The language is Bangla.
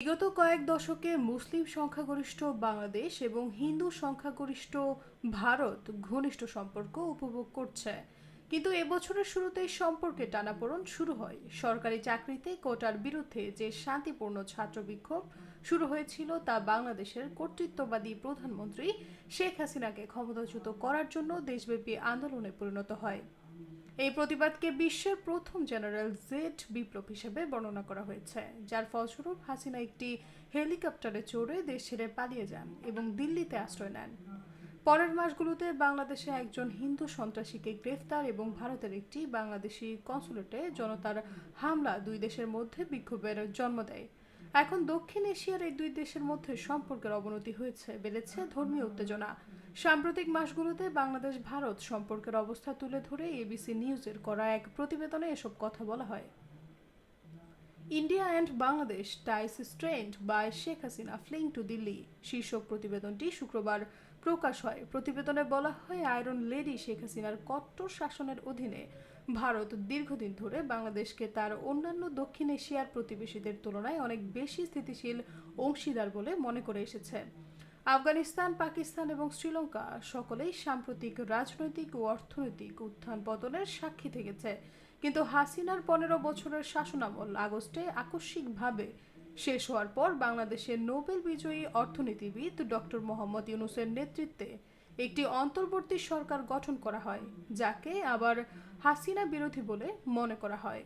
বিগত কয়েক দশকে মুসলিম সংখ্যাগরিষ্ঠ বাংলাদেশ এবং হিন্দু সংখ্যাগরিষ্ঠ ভারত ঘনিষ্ঠ সম্পর্ক উপভোগ করছে। কিন্তু এবছরের শুরুতেই সম্পর্কে টানাপোড়েন শুরু হয়। সরকারি চাকরিতে কোটার বিরুদ্ধে যে শান্তিপূর্ণ ছাত্র বিক্ষোভ শুরু হয়েছিল তা বাংলাদেশের কর্তৃত্ববাদী প্রধানমন্ত্রী শেখ হাসিনাকে ক্ষমতাচ্যুত করার জন্য দেশব্যাপী আন্দোলনে পরিণত হয়। এই প্রতিবাদকে বিশ্বের প্রথম জেনারেল জেড বিপ্লব হিসেবে বর্ণনা করা হয়েছে, যার ফলস্বরূপ হাসিনা একটি হেলিকপ্টারে চড়ে দেশ ছেড়ে পালিয়ে যান এবং দিল্লিতে আশ্রয় নেন। পরের মাসগুলোতে বাংলাদেশে একজন হিন্দু সন্ত্রাসীকে গ্রেফতার এবং ভারতের একটি বাংলাদেশি কনসুলেটে জনতার হামলা দুই দেশের মধ্যে বিক্ষোভের জন্ম দেয়। এখন দক্ষিণ এশিয়ার এই দুই দেশের মধ্যে সম্পর্কের অবনতি হয়েছে, বেড়েছে ধর্মীয় উত্তেজনা। সাম্প্রতিক মাসগুলোতে বাংলাদেশ ভারত সম্পর্কের অবস্থা তুলে ধরে এবিসি নিউজের করা এক প্রতিবেদনে এসব কথা বলা হয়। India and Bangladesh ties strained by Sheikh Hasina fleeing to Delhi শীর্ষক প্রতিবেদনটি শুক্রবার প্রকাশ হয়। প্রতিবেদনে বলা হয়, আয়রন লেডি শেখ হাসিনার কট্টর শাসনের অধীনে ভারত দীর্ঘদিন ধরে বাংলাদেশকে তার অন্যান্য দক্ষিণ এশিয়ার প্রতিবেশীদের তুলনায় অনেক বেশি স্থিতিশীল অংশীদার বলে মনে করে এসেছে। আফগানিস্তান, পাকিস্তান এবং শ্রীলঙ্কা সকলেই সাম্প্রতিক রাজনৈতিক ও অর্থনৈতিক উত্থান পতনের সাক্ষী থেকেছে। কিন্তু হাসিনার 15 বছরের শাসনামল আগস্টে আকস্মিকভাবে শেষ হওয়ার পর বাংলাদেশের নোবেল বিজয়ী অর্থনীতিবিদ ডক্টর মোহাম্মদ ইউনূসের নেতৃত্বে একটি অন্তর্বর্তী সরকার গঠন করা হয়, যাকে আবার হাসিনা বিরোধী বলে মনে করা হয়।